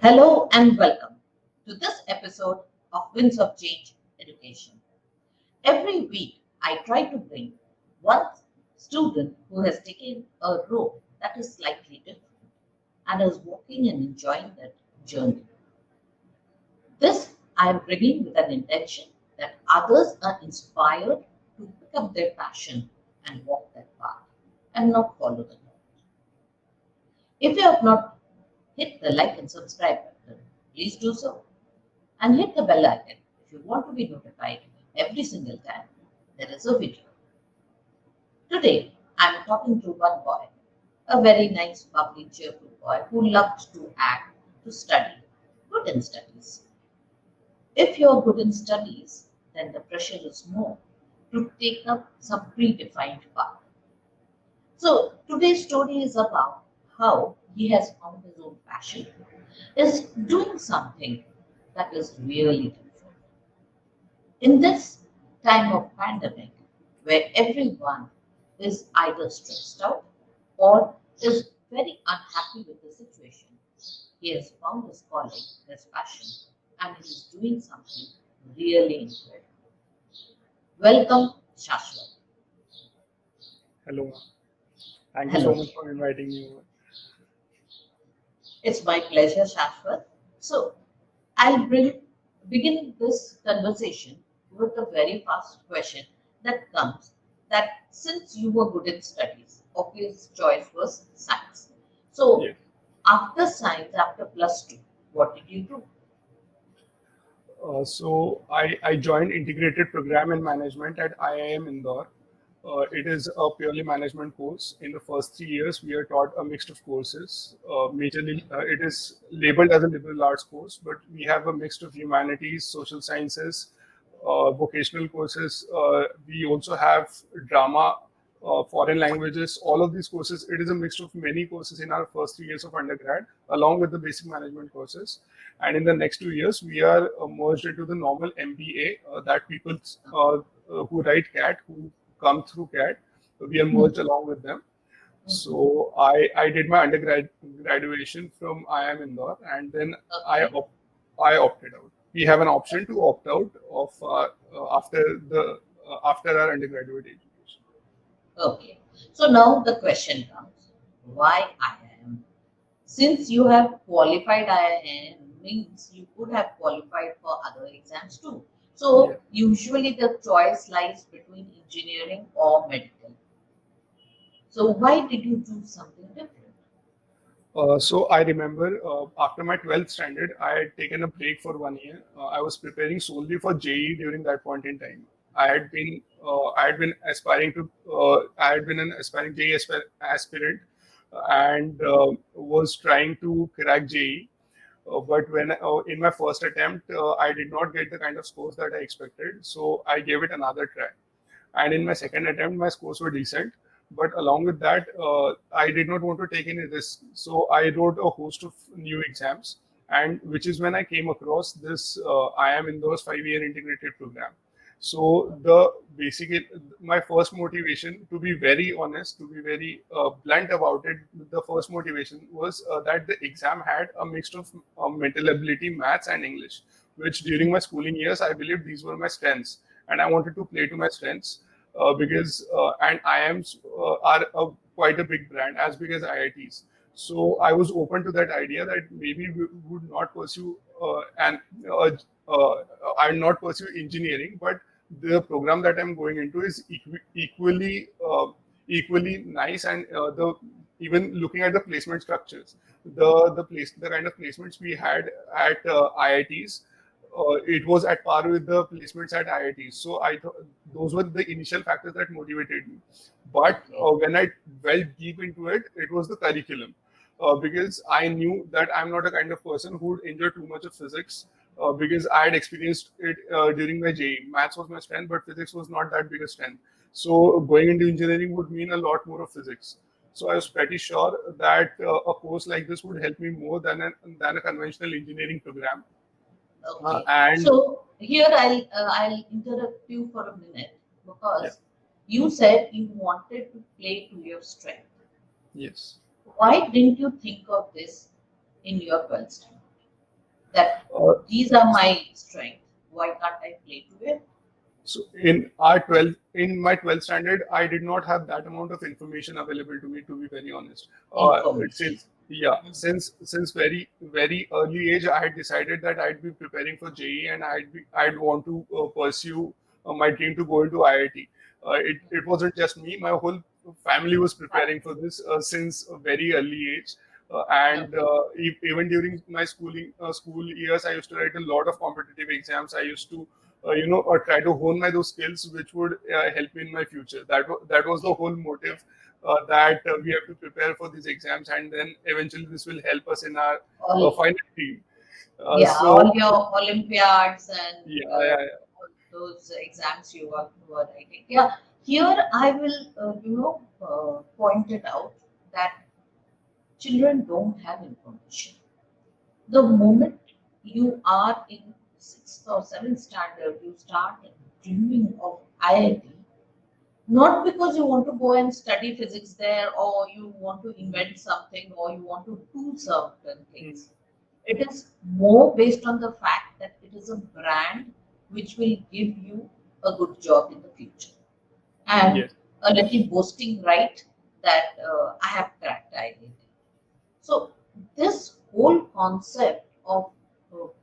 Hello and welcome to this episode of Winds of Change Education. Every week, I try to bring one student who has taken a road that is slightly different and is walking and enjoying that journey. This I am bringing with an intention that others are inspired to pick up their passion and walk that path and not follow the crowd. If you have not hit the like and subscribe button, please do so. And hit the bell icon if you want to be notified every single time there is a video. Today, I am talking to one boy, a very nice, bubbly, cheerful boy who loved to act, to study, good in studies. If you're good in studies, then the pressure is more to take up some predefined path. So today's story is about how he has found his own passion, is doing something that is really different. In this time of pandemic, where everyone is either stressed out or is very unhappy with the situation, he has found his calling, his passion, and he is doing something really incredible. Welcome, Shashwat. Hello, thank you so Hello. much for inviting me over. It's my pleasure, Shashwat. So, begin this conversation with a very fast question that comes that since you were good in studies, obvious choice was science. So, Yes. after science, after plus two, what did you do? So I joined integrated program in management at IIM Indore. It is a purely management course. In the first 3 years, we are taught a mix of courses. Majorly, it is labeled as a liberal arts course, but we have a mix of humanities, social sciences, vocational courses. We also have drama, foreign languages, all of these courses. It is a mix of many courses in our first 3 years of undergrad, along with the basic management courses. And in the next 2 years, we are merged into the normal MBA that people who write CAT, who come through CAT, we are merged along with them. So I did my undergrad graduation from IIM Indore, and then I Okay, op- I opted out. We have an option to opt out of after the after our undergraduate education. okay. So now the question comes, why IIM? Since you have qualified IIM means you could have qualified for other exams too. Yeah. So usually the choice lies between engineering or medical. So why did you do something different? So I remember after my 12th standard, I had taken a break for 1 year. I was preparing solely for JEE during that point in time. I had been aspiring to I had been an aspiring JEE aspirant and was trying to crack JEE. But when in my first attempt, I did not get the kind of scores that I expected. So I gave it another try. And in my second attempt, my scores were decent. But along with that, I did not want to take any risk. So I wrote a host of new exams, and which is when I came across this IIM Indore's 5 year integrated program. So the basically my first motivation, to be very honest, to be very blunt about it, the first motivation was that the exam had a mix of mental ability, maths, and English, which during my schooling years I believe these were my strengths, and I wanted to play to my strengths because and IIMs are quite a big brand, as big as IITs. So I was open to that idea that maybe we would not pursue and uh, uh, I will not pursue engineering, but the program that I'm going into is equally nice, and the even looking at the placement structures, the kind of placements we had at IITs, it was at par with the placements at IITs. So I thought those were the initial factors that motivated me. But Okay, when I went deep into it, it was the curriculum. Because I knew that I'm not a kind of person who would enjoy too much of physics. Because I had experienced it during my JEE. Maths was my strength, but physics was not that big a strength. So going into engineering would mean a lot more of physics. So I was pretty sure that a course like this would help me more than a conventional engineering program. okay. And So here I'll interrupt you for a minute yeah, because you said you wanted to play to your strength. yes. Why didn't you think of this in your 12th standard? that Uh, these are my strengths. Why can't I play to it? So in my 12th standard, I did not have that amount of information available to me, to be very honest. Information. Since yeah, Mhm. since very early age, I had decided that I'd be preparing for JEE and I'd want to pursue my dream to go into IIT. It wasn't just me; my whole family was preparing for this since a very early age. And even during my school years, I used to write a lot of competitive exams. I used to try to hone my those skills which would help me in my future. That was the Yeah. whole motive, that we have to prepare for these exams, and then eventually this will help us in our All final dream. yeah, all So your Olympiads and yeah, yeah, yeah. all those exams you are writing. Yeah, here I will point it out that children don't have information. The moment you are in sixth or seventh standard, you start dreaming of IIT, not because you want to go and study physics there or you want to invent something or you want to do certain Mm, things. It is more based on the fact that it is a brand which will give you a good job in the future. And yes, a little boasting right that I have cracked identity. So this whole concept of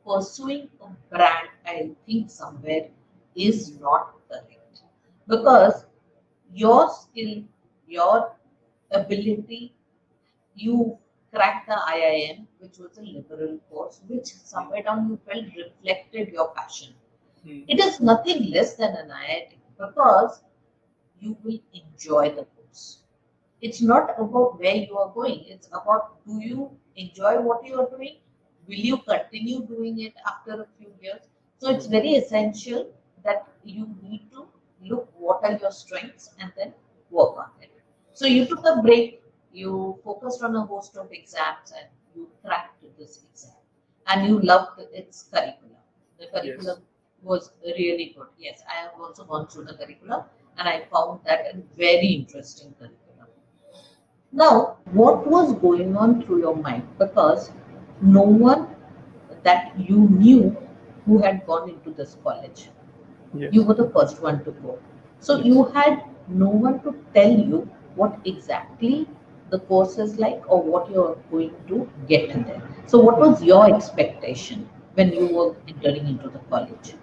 pursuing a brand, I think somewhere is not correct because your skill, your ability, you cracked the IIM, which was a liberal course, which mm, somewhere down you felt reflected your passion. mm, It is nothing less than an IIT because you will enjoy the course. It's not about where you are going, it's about do you enjoy what you are doing? Will you continue doing it after a few years? So it's mm, very essential that you need to look what are your strengths and then work on it. So you took a break, you focused on a host of exams and you cracked this exam and you loved its curriculum. The yes. curriculum was really good. Yes, I have also gone through the curriculum and I found that a very interesting curriculum. Now, what was going on through your mind? Because no one that you knew who had gone into this college. You Yes, were the first one to go. So yes. you had no one to tell you what exactly the course is like or what you're going to get in there. So what Mm. was your expectation when you were entering into the college?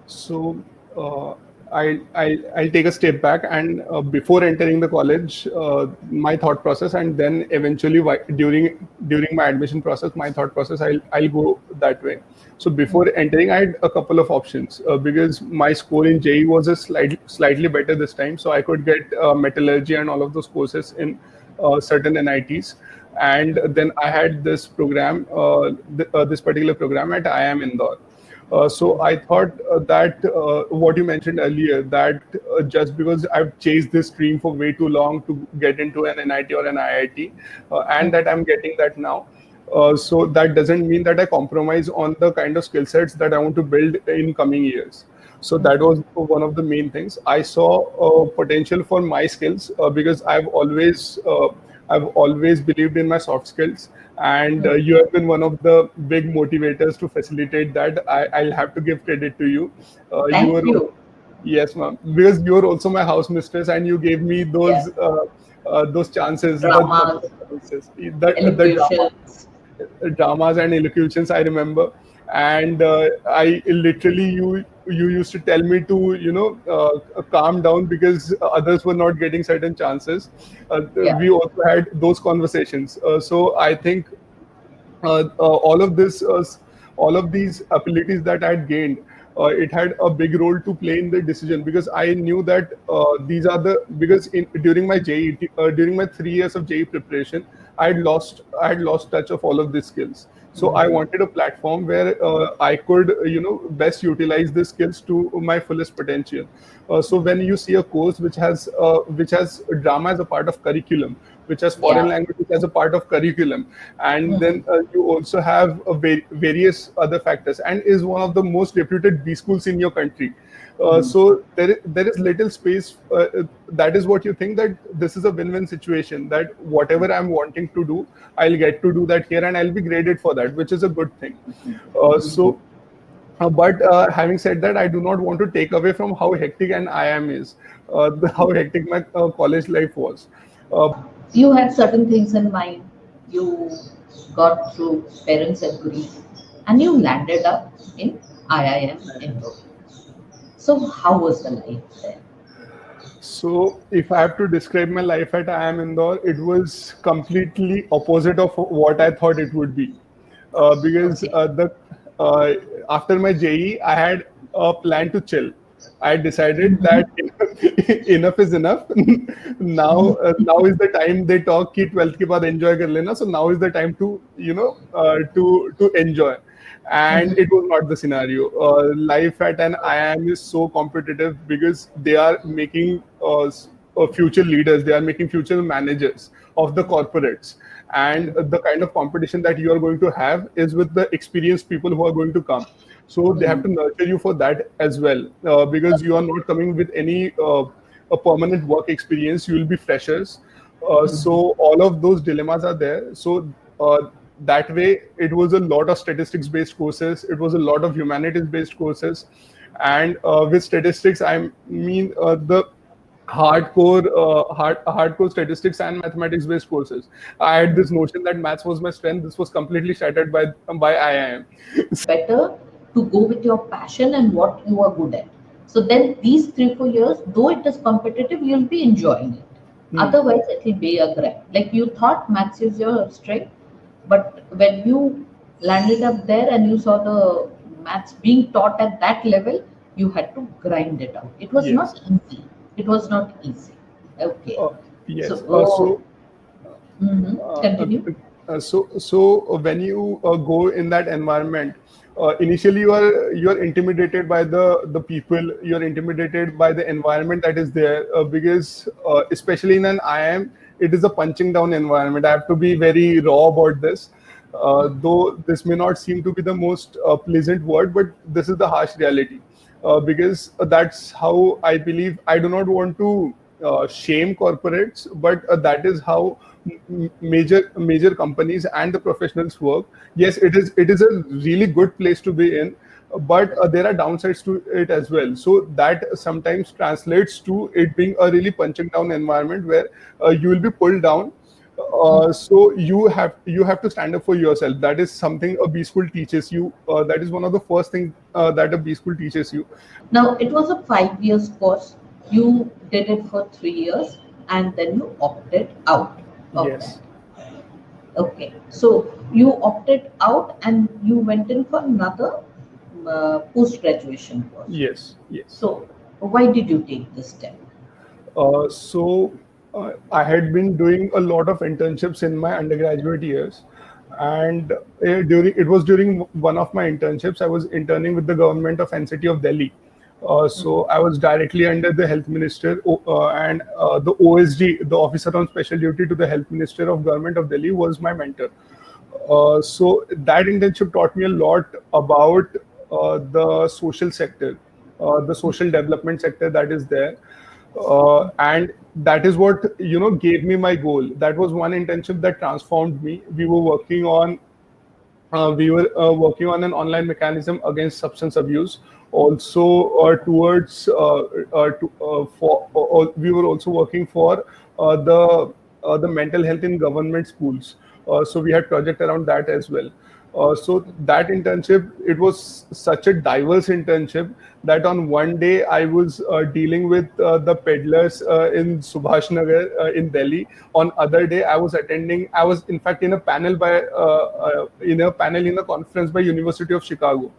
So I'll take a step back, and before entering the college, my thought process, and then eventually during my admission process, my thought process, I'll go that way. So before entering, I had a couple of options, because my score in JEE was a slightly better this time, so I could get metallurgy and all of those courses in certain NITs. And then I had this program, this particular program at IIM Indore. So I thought that what you mentioned earlier, that just because I've chased this dream for way too long to get into an NIT or an IIT, and that I'm getting that now. So that doesn't mean that I compromise on the kind of skill sets that I want to build in coming years. So that was one of the main things. I saw potential for my skills, because I've always believed in my soft skills, and you have been one of the big motivators to facilitate that. I'll have to give credit to you. You Thank were you. Yes, ma'am, because you're also my house mistress, and you gave me Yeah. those chances, the number Dramas, of chances, the drama elocutions. dramas and elocutions I remember. And I literally, you used to tell me to calm down because others were not getting certain chances. Yeah. We also had those conversations. So I think uh, uh, all of this all of these abilities that I had gained, it had a big role to play in the decision, because I knew that these are the because during my JEE, during my 3 years of JEE preparation, I had lost touch of all of these skills. So I wanted a platform where I could best utilize these skills to my fullest potential. So when you see a course which has drama as a part of curriculum, which has foreign Yeah. languages as a part of curriculum, and Mhm. then you also have various other factors, and is one of the most reputed B schools in your country. Mhm. So there is little space. That is what you think, that this is a win-win situation. That whatever I'm wanting to do, I'll get to do that here, and I'll be graded for that, which is a good thing. So but having said that, I do not want to take away from how hectic an IIM is, how hectic my college life was. You had certain things in mind. You got through parents' agree, and you landed up in IIM Indore. So, how was the life there? So, if I have to describe my life at IIM Indore, it was completely opposite of what I thought it would be. Because Okay. the uh, after my JE, I had a plan to chill. I decided that enough is enough. Now is the time they talk कि 12th के बाद enjoy कर लेना. So now is the time to to enjoy. And it was not the scenario. Life at an IIM is so competitive because they are making future leaders, they are making future managers of the corporates. And the kind of competition that you are going to have is with the experienced people who are going to come. So they have to nurture you for that as well, because you are not coming with any a permanent work experience. You will be freshers. So all of those dilemmas are there. So that way, it was a lot of statistics based courses, it was a lot of humanities based courses. And with statistics, I mean the hardcore statistics and mathematics based courses. I had this notion that maths was my strength. This was completely shattered by IIM. Better to go with your passion and what you are good at. So then these 3 4 years, though it is competitive, you'll be enjoying it. Hmm. Otherwise, it will be a grind. Like you thought maths is your strength, but when you landed up there and you saw the maths being taught at that level, you had to grind it out. It was Yes. not easy. It was not easy. Okay. Uh, So, yes. oh, continue. So when you go in that environment, initially you are intimidated by the people, you are intimidated by the environment that is there, because especially in an IIM, it is a punching down environment. I have to be very raw about this. Though this may not seem to be the most pleasant word, but this is the harsh reality. Because that's how I believe. I do not want to shame corporates, but that is how major companies and the professionals work. Yes, it is a really good place to be in, but there are downsides to it as well. So that sometimes translates to it being a really punching down environment where you will be pulled down. So you have to stand up for yourself. That is something a B school teaches you. That is one of the first things that a B school teaches you. Now, it was a 5 years course. You did it for 3 years and then you opted out of that. Yes, Okay. So, you opted out and you went in for another post graduation course. yes, yes. So, why did you take this step? I had been doing a lot of internships in my undergraduate years, and during one of my internships, I was interning with the government of NCT of Delhi. So I was directly under the health minister, and the OSD, the officer on special duty to the health minister of government of Delhi, was my mentor. So that internship taught me a lot about the social sector, the social development sector that is there. And that is what gave me my goal. That was one internship that transformed me. We were working on an online mechanism against substance abuse. Also, we were also working for the mental health in government schools. So we had project around that as well. So that internship, it was such a diverse internship that on one day I was dealing with the peddlers in Subhash Nagar in Delhi. On other day I was in fact in a panel in a conference by University of Chicago.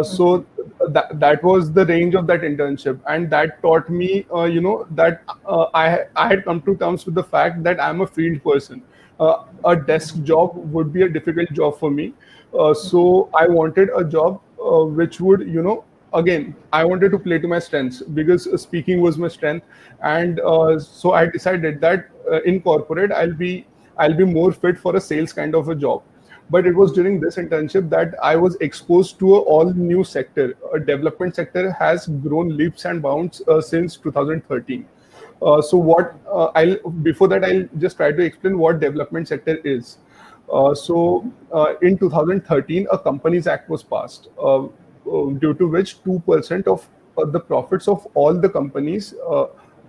So that was the range of that internship, and that taught me, that I had come to terms with the fact that I'm a field person. A desk job would be a difficult job for me. So I wanted a job which would, again, I wanted to play to my strengths because speaking was my strength, and so I decided that in corporate I'll be more fit for a sales kind of a job. But it was during this internship that I was exposed to a all new sector. A development sector has grown leaps and bounds since 2013. So what I'll before that I'll just try to explain what development sector is. In 2013, a Companies Act was passed, due to which 2% of the profits of all the companies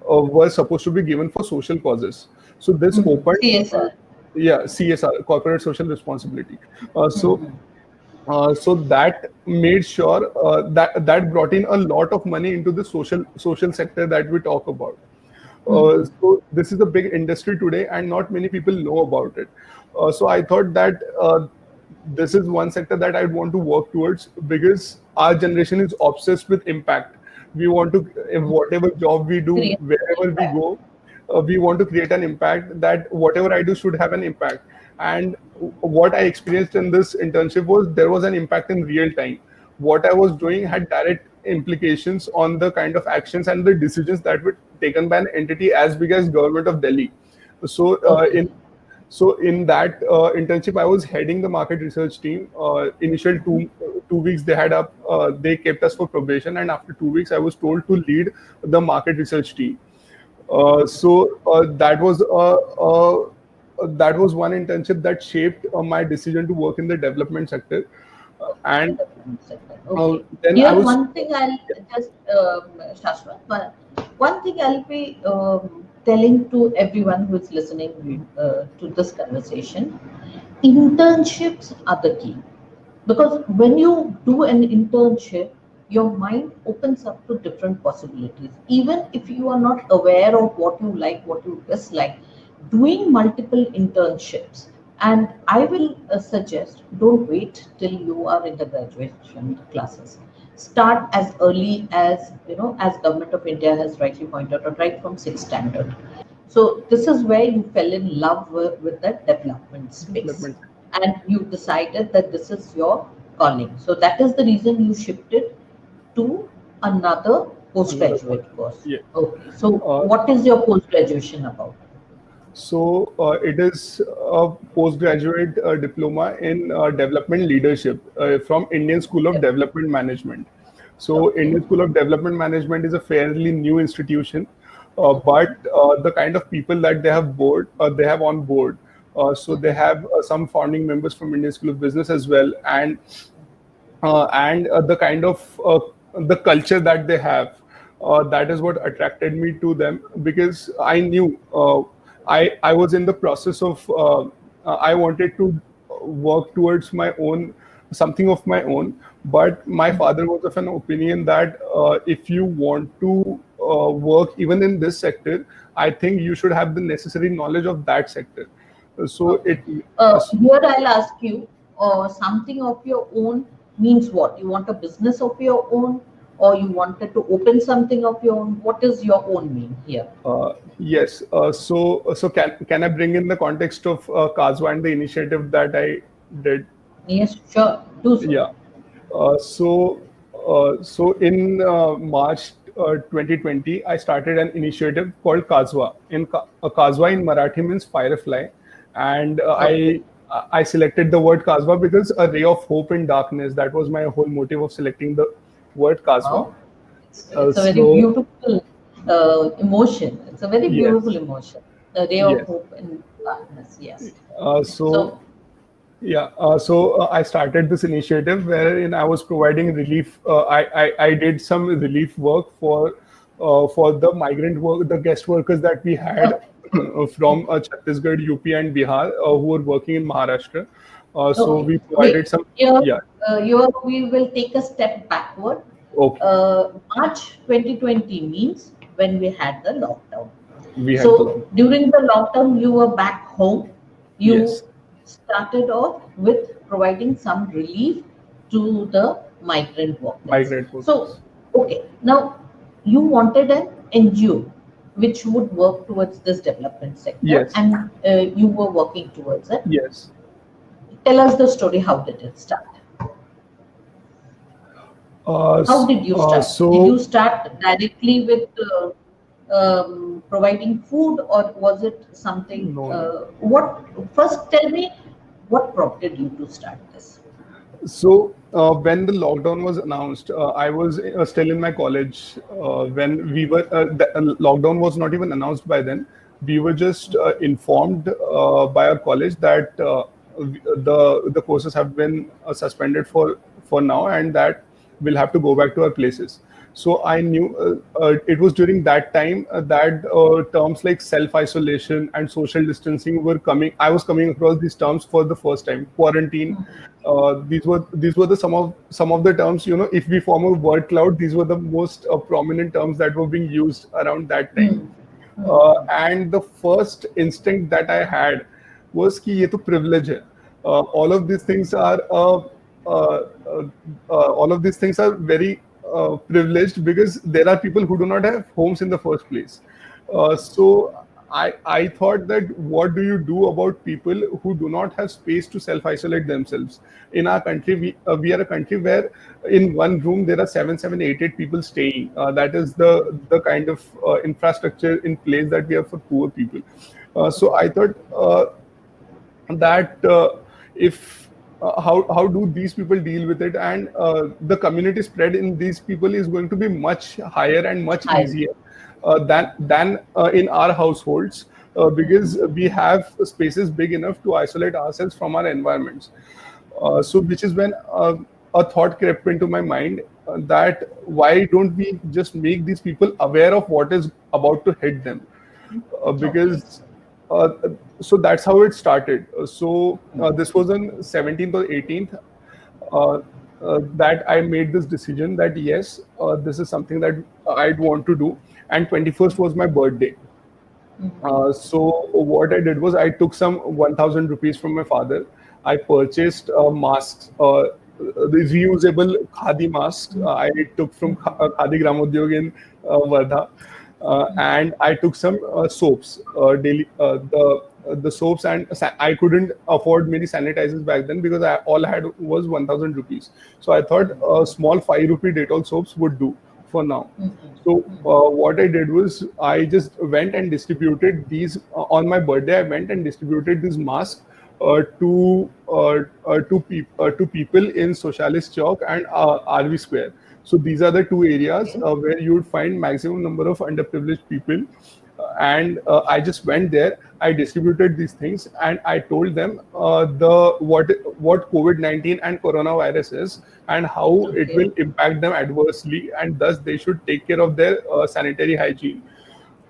were supposed to be given for social causes. So this opened, CSR. yeah, CSR, corporate social responsibility. So that made sure that brought in a lot of money into the social sector that we talk about. So this is a big industry today, and not many people know about it. So I thought that this is one sector that I'd want to work towards, because our generation is obsessed with impact. We want to, in whatever job we do, Create wherever we impact. go, we want to create an impact, that whatever I do should have an impact. And what I experienced in this internship was there was an impact in real time. What I was doing had direct implications on the kind of actions and the decisions that were taken by an entity as big as government of Delhi. So Okay. in that internship, I was heading the market research team. Initial 2 weeks they had up, they kept us for probation, and after 2 weeks, I was told to lead the market research team. That was one internship that shaped my decision to work in the development sector. And Development sector. Okay. then I Here, was, one thing I'll just, Shashwat, but one thing I'll be telling to everyone who is listening to this conversation, internships are the key. Because when you do an internship, your mind opens up to different possibilities. Even if you are not aware of what you like, what you dislike, doing multiple internships. And I will suggest, don't wait till you are in the graduation classes. Start as early as, as Government of India has rightly pointed out, right from sixth standard. So this is where you fell in love with the development space, development. and you decided that this is your calling. So that is the reason you shifted to another Another one. postgraduate course. Yeah. Okay. So Uh, what is your post graduation about? it is a postgraduate diploma in development leadership from Indian School of Yep. Development Management. So, Okay. Indian School of Development Management is a fairly new institution, but the kind of people that they have on board. So they have some founding members from Indian School of Business as well, and the kind of the culture that they have, that is what attracted me to them, because I knew, I was in the process of I wanted to work towards my own, something of my own. But my father was of an opinion that if you want to work even in this sector, I think you should have the necessary knowledge of that sector. So Okay. it Here I'll ask you, something of your own means what? You want a business of your own, or you wanted to open something of your own? What is your own mean here? Yes. So can I bring in the context of Kazwa and the initiative that I did? Yes, sure. Do so. Yeah. So in March 2020, I started an initiative called Kazwa. Kazwa in Marathi means firefly, and Okay. I selected the word Kazwa because a ray of hope in darkness. That was my whole motive of selecting the word Kazwa. Wow. It's a very So beautiful emotion. It's a very beautiful yes, emotion. A ray of yes. hope in darkness. Yes. Uh, Okay. so So, Yeah, I started this initiative wherein I was providing relief. I did some relief work for the migrant work, the guest workers that we had okay. from Okay. Chhattisgarh, UP, and Bihar, who were working in Maharashtra. So Okay. we Wait. provided some. Here, Yeah. we will take a step backward. Okay. March 2020 means when we had the lockdown. We had the So long. during the lockdown, you were back home. You Yes. started off with providing some relief to the migrant workers. Migrant So, workers. okay, now you wanted an NGO which would work towards this development sector, Yes. and you were working towards it. Yes. Tell us the story. How did it start? How did you start? Did you So start directly with providing food, or was it something? no, no. What first? Tell me, What prompted you to start this? So when the lockdown was announced, I was still in my college. When we were the lockdown was not even announced by then. We were just informed by our college that the courses have been suspended for now, and that we'll have to go back to our places. So I knew it was during that time that terms like self-isolation and social distancing were coming. I was coming across these terms for the first time. Quarantine. These were the some of the terms. If we form a word cloud, these were the most prominent terms that were being used around that time. And the first instinct that I had was कि ये तो privilege है. All of these things are uh, uh, all of these things are very privileged because there are people who do not have homes in the first place. So I thought that what do you do about people who do not have space to self isolate themselves? In our country, we are a country where in one room there are seven, eight people staying. That is the kind of infrastructure in place that we have for poor people. So I thought that if how do these people deal with it, and the community spread in these people is going to be much higher and much Hi. easier than in our households, because we have spaces big enough to isolate ourselves from our environments. So which is when a thought crept into my mind, that why don't we just make these people aware of what is about to hit them? Okay. Because so that's how it started. So this was on 17th or 18th uh, that I made this decision that yes, this is something that I'd want to do. And 21st was my birthday. So what I did was I took some 1,000 rupees from my father. I purchased masks, the reusable khadi masks. I took from Khadi Gramodyog in Wardha, and I took some soaps, daily the soaps, and I couldn't afford many sanitizers back then because all I had was 1,000 rupees. So I thought small 5 rupee Dettol soaps would do for now. So what I did was I just went and distributed these on my birthday. I went and distributed these masks to people in Socialist Chowk and RV Square. So these are the two areas Okay. where you would find maximum number of underprivileged people. And I just went there. I distributed these things, and I told them the what COVID-19 and coronavirus is, and how it Okay. will impact them adversely, and thus they should take care of their sanitary hygiene.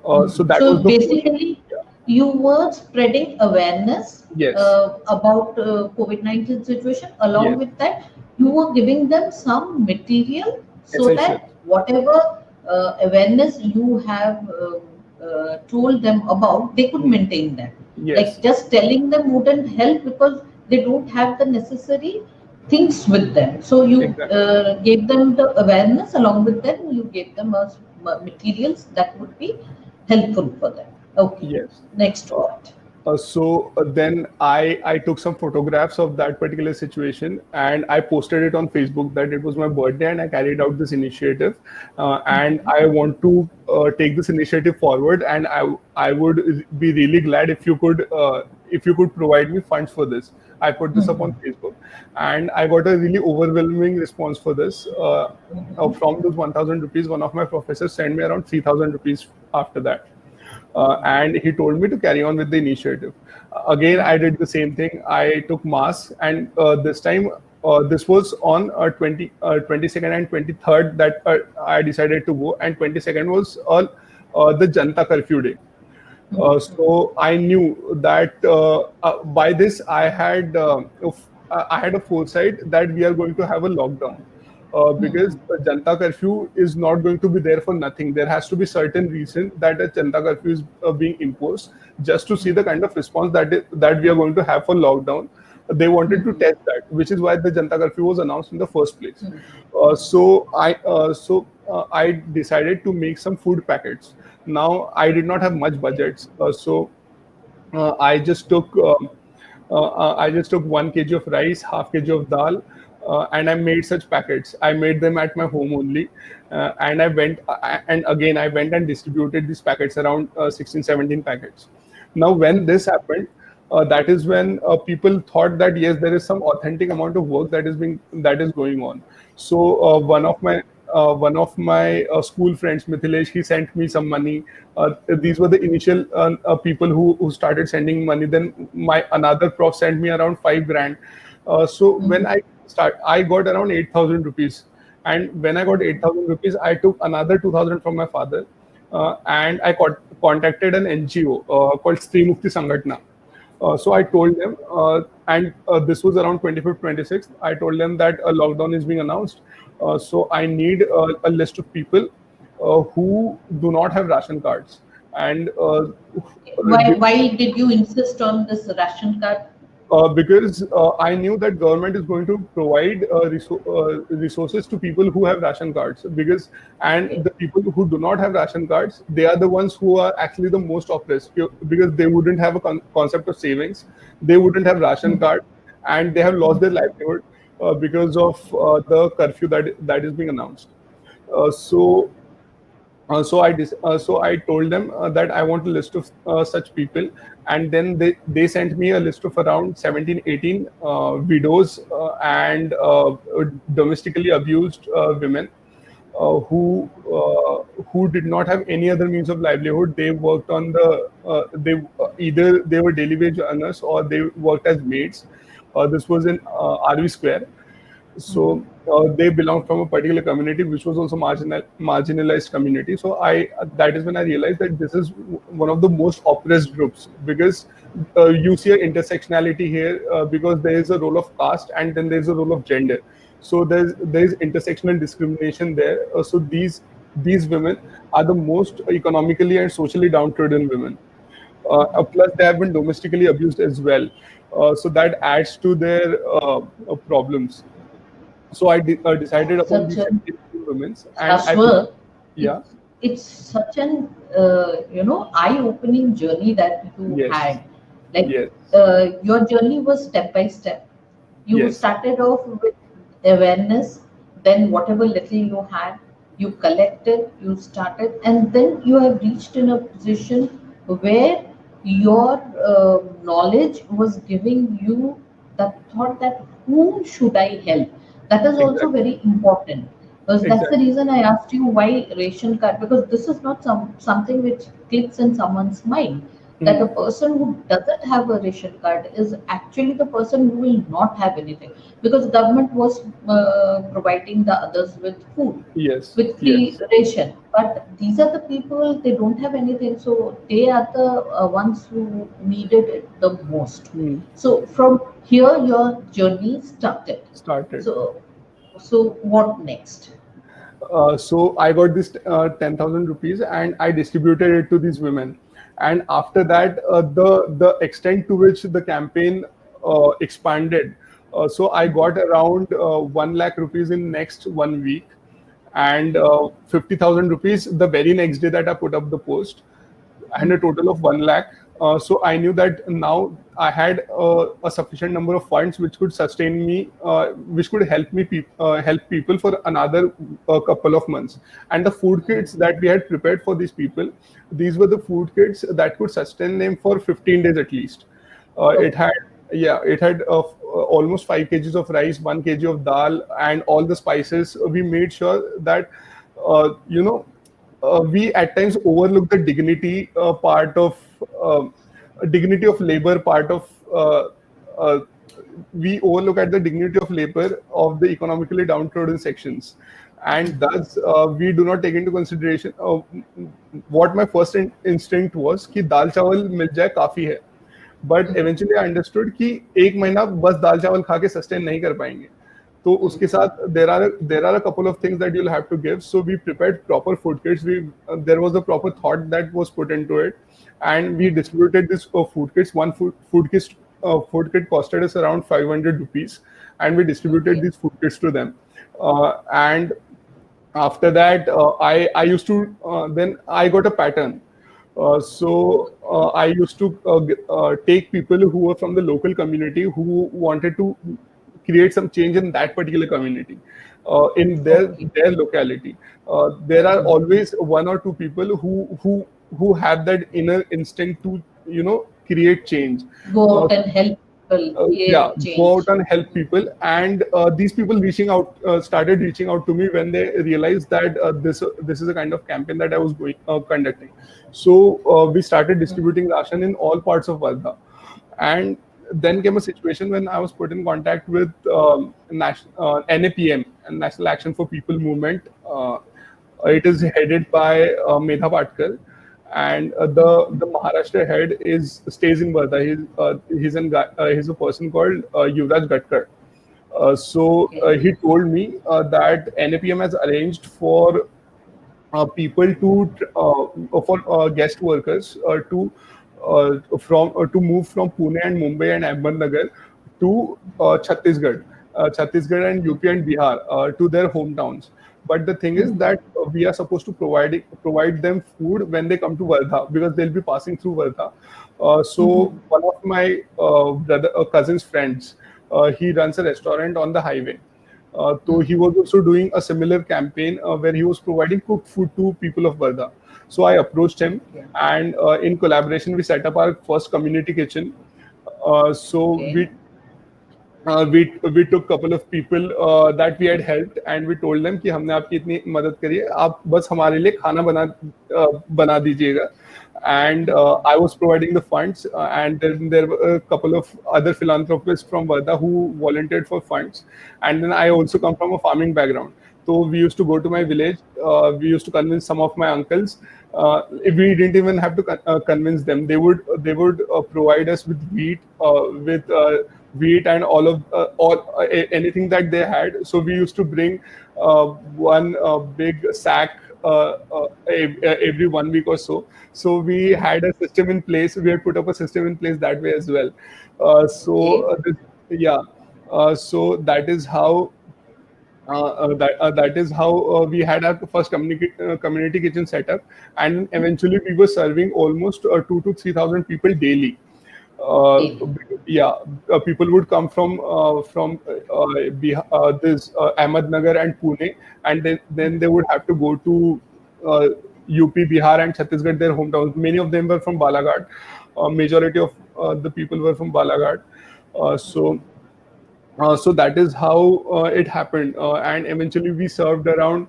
So that was So the first. basically, you were spreading awareness Yes, about COVID-19 situation. Along yes, with that, you were giving them some material so essential. that whatever awareness you have told them about, they could Hmm. maintain that. Like Yes, just telling them wouldn't help because they don't have the necessary things with them. So you exactly. gave them the awareness. Along with that, you gave them materials that would be helpful for them. Okay. Yes. Next Uh, what? so then I took some photographs of that particular situation, and I posted it on Facebook that it was my birthday and I carried out this initiative, and I want to take this initiative forward, and I would be really glad if you could provide me funds for this. I put this up on Facebook, and I got a really overwhelming response for this. From those 1,000 rupees, one of my professors sent me around 3,000 rupees after that, and he told me to carry on with the initiative. Again, I did the same thing. I took masks, and this time, this was on 22nd and 23rd that I decided to go, and 22nd was the Janta curfew day. So I knew that by this I had a foresight that we are going to have a lockdown, because the Janta curfew is not going to be there for nothing. There has to be certain reason that a Janta curfew is being imposed, just to see the kind of response that we are going to have for lockdown. They wanted to test that, which is why the Janta curfew was announced in the first place. I decided to make some food packets. Now I did not have much budgets, so uh, I just took um, I just took 1 kg of rice, half kg of dal, and I made such packets. I made them at my home only, and I went and distributed these packets around 16, 17 packets. Now, when this happened, that is when people thought that yes, there is some authentic amount of work that is going on. So one of my school friends, Mithilesh, he sent me some money. These were the initial people who started sending money. Then my another prof sent me around 5 grand. So when I got around 8,000 rupees. And when I got 8,000 rupees, I took another 2,000 from my father, and I contacted an NGO called Stree Mukti Sangatna. So I told them, and this was around 25th, 26th. I told them that a lockdown is being announced. So I need a list of people who do not have ration cards. And Why did you insist on this ration card? because I knew that government is going to provide resources to people who have ration cards. Because and Okay. the people who do not have ration cards, they are the ones who are actually the most oppressed, because they wouldn't have a concept of savings, they wouldn't have ration Mhm. card, and they have lost their livelihood because of the curfew that is being announced. So I told them that I want a list of such people, and then they sent me a list of around 17, 18 widows and domestically abused women who did not have any other means of livelihood. They worked on they either they were daily wage earners or they worked as maids. This was in RV Square. So they belong from a particular community which was also marginalized community. So I that is when I realized that this is one of the most oppressed groups, because you see a intersectionality here, because there is a role of caste and then there is a role of gender. So there is intersectional discrimination there. So these women are the most economically and socially downtrodden women. Plus, they have been domestically abused as well. So that adds to their problems. So I decided upon Such these an 17 women, and I took, Shashwat, yeah, it's such an eye-opening journey that you yes, had. Like yes, your journey was step by step. You yes, started off with awareness, then whatever little you had, you collected, you started, and then you have reached in a position where your knowledge was giving you the thought that whom should I help? That is also exactly, very important. Because that's the exactly. reason I asked you why ration card, because this is not something which clicks in someone's mind, that Hmm. a person who doesn't have a ration card is actually the person who will not have anything, because government was providing the others with food, Yes, with free yes, ration, but these are the people, they don't have anything, so they are the ones who needed it the most. hmm. So from here your journey started. Started. So what next? So I got this 10,000 rupees and I distributed it to these women. And after that, the extent to which the campaign expanded. So I got around 1 lakh rupees in next 1 week, and 50,000 rupees the very next day that I put up the post, and a total of 1 lakh. So I knew that now I had a sufficient number of funds which could sustain me, which could help people for another couple of months. And the food kits that we had prepared for these people, these were the food kits that could sustain them for 15 days at least. It Okay. had it had almost 5 kgs of rice, 1 kg of dal, and all the spices. We made sure that you know we at times overlook the dignity part of dignity of labor part of uh, we overlook at the dignity of labor of the economically downtrodden sections, and thus we do not take into consideration what my first instinct was कि दाल चावल मिल जाए काफी है, but eventually I understood कि एक महीना बस दाल चावल खा के सस्टेन नहीं कर पाएंगे. तो उसके साथ there are a couple of things that you'll have to give. So we prepared proper food kits. We There was a proper thought that was put into it, and we distributed this food kits. Food kit costed us around 500 rupees, and we distributed Okay. these food kits to them. And after that, I used to then I got a pattern. So I used to take people who were from the local community who wanted to create some change in that particular community, in Okay. their locality. There are always one or two people who have that inner instinct to create change. Go Uh, out and help people yeah, create go out change. and help people, and these people reaching out started reaching out to me when they realized that this is a kind of campaign that I was going conducting. So we started distributing ration in all parts of Wardha, and then came a situation when I was put in contact with NAPM, and National Action for People movement. It is headed by Medha Patkar, and the Maharashtra head is stays in Wardha. He's a person called Yuvraj Gatkar. He Okay. told me that NAPM has arranged for people for guest workers to move from Pune and Mumbai and Ahmednagar to Chhattisgarh and UP and Bihar to their hometowns. But the thing is that we are supposed to provide them food when they come to Wardha because they'll be passing through Wardha. So one of my cousin's friends, he runs a restaurant on the highway. So he was also doing a similar campaign where he was providing cooked food to people of Barda. So I approached him, Okay. and in collaboration, we set up our first community kitchen. So Okay. we took couple of people that we had helped, and we told them कि हमने आपकी इतनी मदद करी है, आप बस हमारे लिए खाना बना दीजिएगा. And I was providing the funds, and then there were a couple of other philanthropists from Varda who volunteered for funds. And then I also come from a farming background. So we used to go to my village. We used to convince some of my uncles. We didn't even have to convince them. They would provide us with wheat and anything that they had. So we used to bring one big sack every 1 week or so. So we had a system in place. We had put up a system in place that way as well. Okay. Yeah. So that is how we had our first community kitchen setup, and eventually we were serving almost 2 to 3,000 people daily. Uh, Daily. yeah, people would come from this Ahmednagar and Pune, and then they would have to go to uh, UP, Bihar, and Chhattisgarh, their hometowns. Many of them were from Balaghat. Majority of the people were from Balaghat. So that is how it happened, and eventually we served around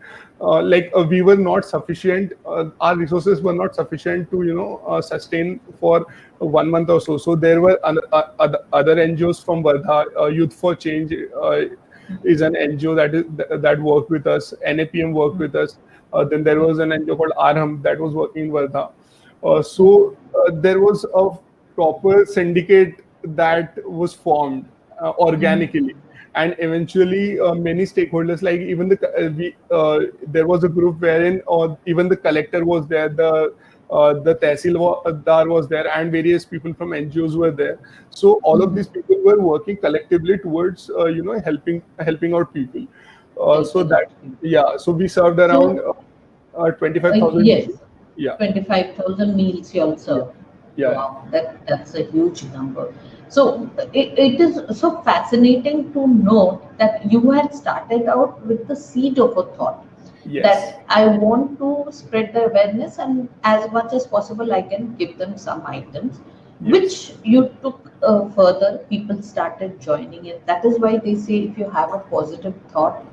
we were not sufficient. Our resources were not sufficient to sustain for 1 month or so. So there were other NGOs from Wardha. Youth for Change is an NGO that worked with us. NAPM worked with us. Then there was an NGO called IIM that was working in Wardha. There was a proper syndicate that was formed organically, and eventually many stakeholders, like even there was a group wherein even the collector was there, the tehsildar was there, and various people from NGOs were there. So all of these people were working collectively towards helping out people. So Helping that out people. Yeah, so we served around So 25,000 yes, people. Yeah, 25,000 meals you all yeah, serve. yeah, Wow, that's a huge number. So it is so fascinating to know that you had started out with the seed of a thought yes, that I want to spread the awareness, and as much as possible I can give them some items, yes, which you took further. People started joining it. That is why they say if you have a positive thought,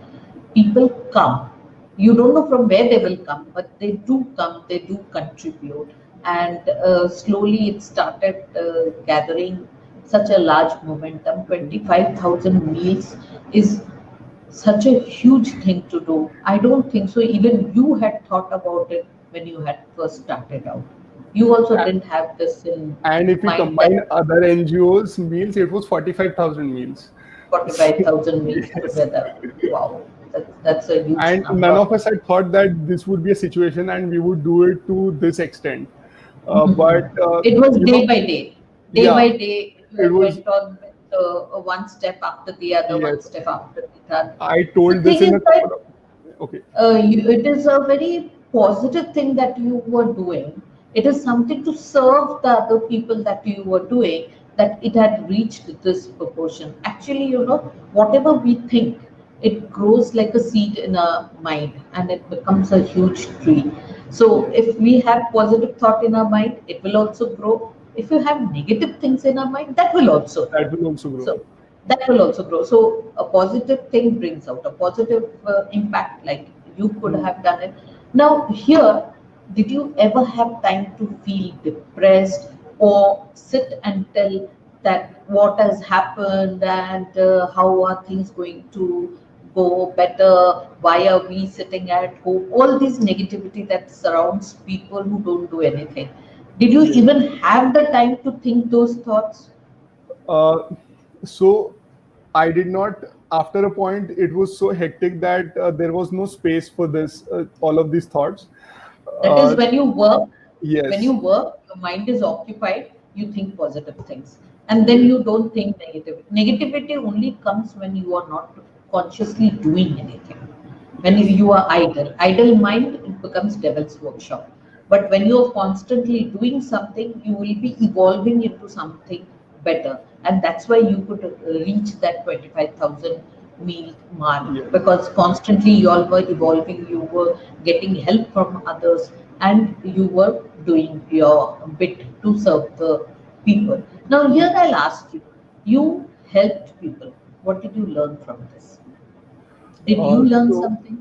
people come. You don't know from where they will come, but they do come, they do contribute. And slowly it started gathering such a large momentum. 25,000 meals is such a huge thing to do. I don't think so even you had thought about it when you had first started out. You also didn't have this in and if we mind combine that other NGOs meals, it was 45,000 meals. 45,000 meals Yes. together. Wow, that's a huge And none number. of us had thought that this would be a situation and we would do it to this extent. But It was day by day. Day yeah, by day, it you was. went on with one step after the other, one Yes, step after the other. I The told this thing in is a that couple of. Okay. it is a very positive thing that you were doing. It is something to serve the other people that you were doing, that it had reached this proportion. Actually, whatever we think, it grows like a seed in our mind and it becomes a huge tree. So Yes. if we have positive thought in our mind, it will also grow. If you have negative things in our mind, that will also grow. That will also grow. So that will also grow. So a positive thing brings out a positive impact, like you could Hmm. have done it. Now here, did you ever have time to feel depressed or sit and tell that what has happened and how are things going to go better? Why are we sitting at home? All this negativity that surrounds people who don't do anything. Did you Yes. even have the time to think those thoughts? Uh, so I did not. After a point, it was so hectic that there was no space for this, all of these thoughts. That is Uh, when you yes, work, your mind is occupied, you think positive things. And then yes, you don't think negative. Negativity only comes when you are not consciously doing anything. When yes. you are idle. Idle mind, it becomes devil's workshop. But when you are constantly doing something, you will be evolving into something better. And that's why you could reach that 25,000 meal mark, Yes. because constantly you all were evolving, you were getting help from others, and you were doing your bit to serve the people. Now, here I'll ask you, you helped people. What did you learn from this? Did you Uh, learn so something?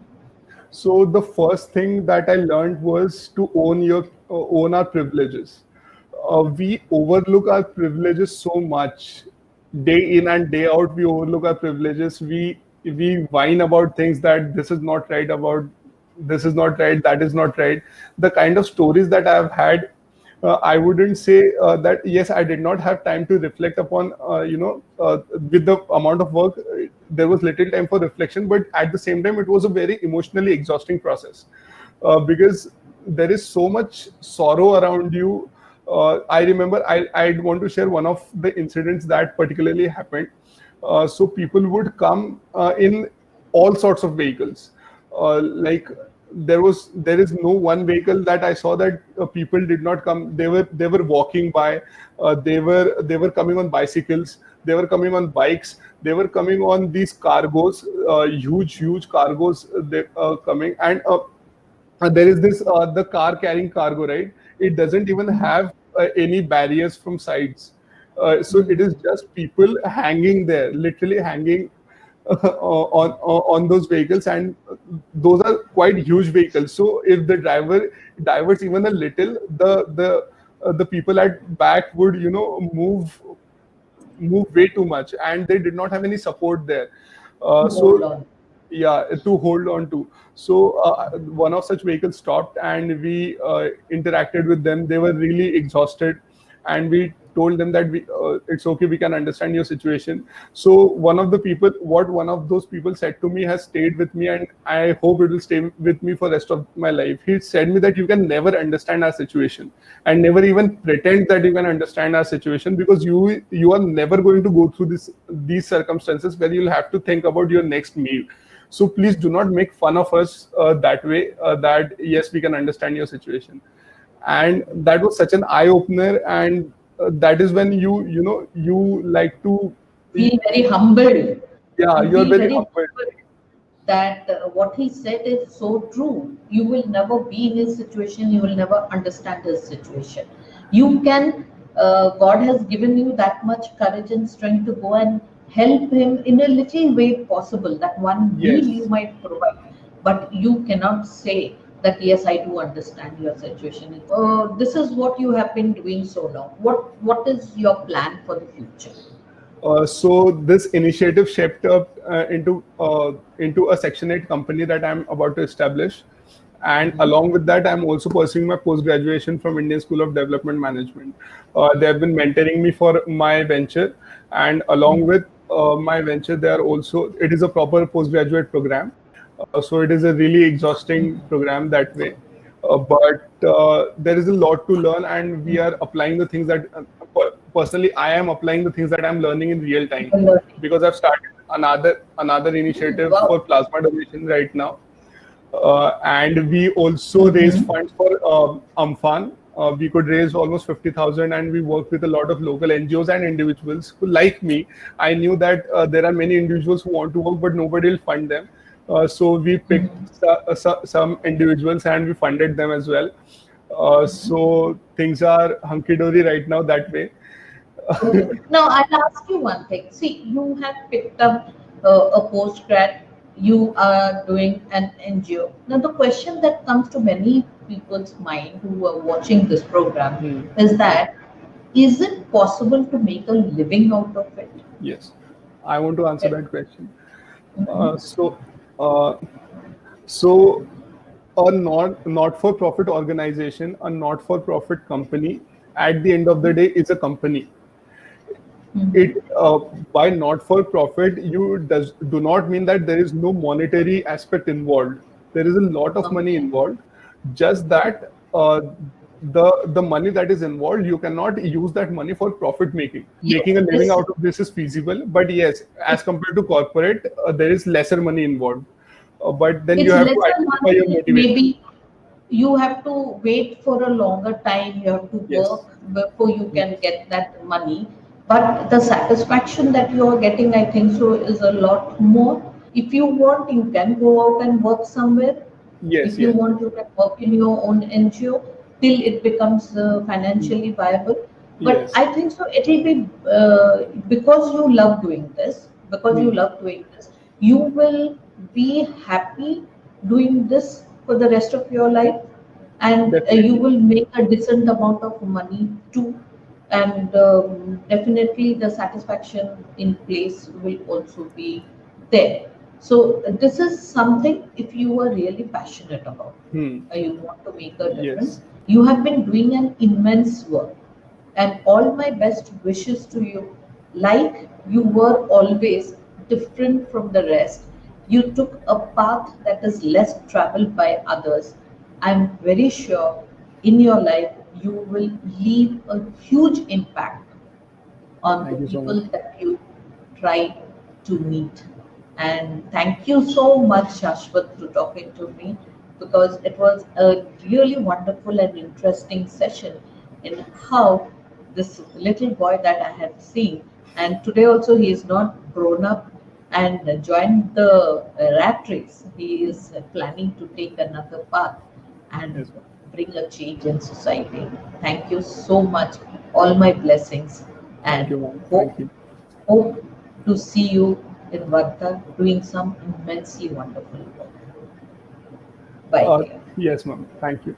So the first thing that I learned was to own our privileges. We overlook our privileges so much, day in and day out. We overlook our privileges. We whine about things that this is not right, about this is not right, that is not right. The kind of stories that I have had, I wouldn't say that yes, I did not have time to reflect upon. With the amount of work, there was little time for reflection. But at the same time, it was a very emotionally exhausting process because there is so much sorrow around you. I remember I want to share one of the incidents that particularly happened. So people would come in all sorts of vehicles. Like there is no one vehicle that I saw that people did not come. They were walking by. They were coming on bicycles. They were coming on bikes. They were coming on these cargos, huge cargos. They coming and there is this the car carrying cargo, right? It doesn't even have any barriers from sides. So it is just people hanging there, literally hanging on those vehicles, and those are quite huge vehicles. So if the driver diverts even a little, the people at back would move way too much, and they did not have any support there. To hold So on. yeah, to hold on to. So one of such vehicles stopped, and we interacted with them. They were really exhausted, and we told them that it's okay, we can understand your situation. So one of those people said to me has stayed with me, and I hope it will stay with me for the rest of my life. He said me that you can never understand our situation, and never even pretend that you can understand our situation, because you are never going to go through these circumstances where you'll have to think about your next meal. So please do not make fun of us that way. That yes, we can understand your situation, and that was such an eye opener. And that is when you like to, Feel very humbled. yeah, You you're feel very very humble. humbled that what he said is so true. You will never be in his situation, you will never understand his situation. You can, God has given you that much courage and strength to go and help him in a little way possible. That one meal you Yes. might provide, but you cannot say that, yes, I do understand your situation. This is what you have been doing so long. What is your plan for the future? So this initiative shaped up into a Section 8 company that I'm about to establish, and along with that, I'm also pursuing my post graduation from Indian School of Development Management. They have been mentoring me for my venture, and along with my venture, they are also, it is a proper postgraduate program. So it is a really exhausting program that way. But there is a lot to learn, and we are applying the things that personally I am applying the things that I'm learning in real time, You're learning. because I've started another initiative Wow. for plasma donation right now. And we also raise Mhm. funds for Amphan. We could raise almost 50,000, and we work with a lot of local NGOs and individuals who, like me, I knew that there are many individuals who want to work, but nobody will fund them. So we picked some individuals and we funded them as well. So things are hunky dory right now that way. Okay. Now I'll ask you one thing. See, you have picked up a postgrad. You are doing an NGO. Now the question that comes to many people's mind who are watching this program Hmm. is that, is it possible to make a living out of it? Yes, I want to answer Eh, that question. mhm. Uh, so, uh, so a not-for-profit organization, a not-for-profit company, at the end of the day, is a company. It Mhm. by not-for-profit, you do not mean that there is no monetary aspect involved. There is a lot of money Okay. involved. Just that the money that is involved, you cannot use that money for profit making. Yes. Making a living This out of this is feasible, but yes, as compared to corporate, there is lesser money involved. But then you it's have to lesser identify your money. motivation. Maybe you have to wait for a longer time. You have to Yes. work before you can get that money. But the satisfaction that you are getting, I think so, is a lot more. If you want, you can go out and work somewhere. Yes. If you Yes. want, you can work in your own NGO till it becomes Mm. financially viable. But Yes. I think so, it will be because you love doing this, Mm. you will be happy doing this for the rest of your life, and you Definitely. will make a decent amount of money too, and definitely the satisfaction in place will also be there. So this is something, if you are really passionate about, Hmm. you want to make a Yes. difference, you have been doing an immense work, and all my best wishes to you. Like, you were always different from the rest. You took a path that is less traveled by others. I'm very sure in your life you will leave a huge impact on the Thank you so much. people that you try to meet. And thank you so much, Shashwat, to talking to me, because it was a really wonderful and interesting session in how this little boy that I had seen, and today also he is not grown up and joined the rat race. He is planning to take another path and Yes, ma'am. bring a change in society. Thank you so much. All my blessings, Thank and you, ma'am. hope Thank you. hope to see you in Varta doing some immensely wonderful work. Bye, Uh, dear. yes, ma'am. Thank you.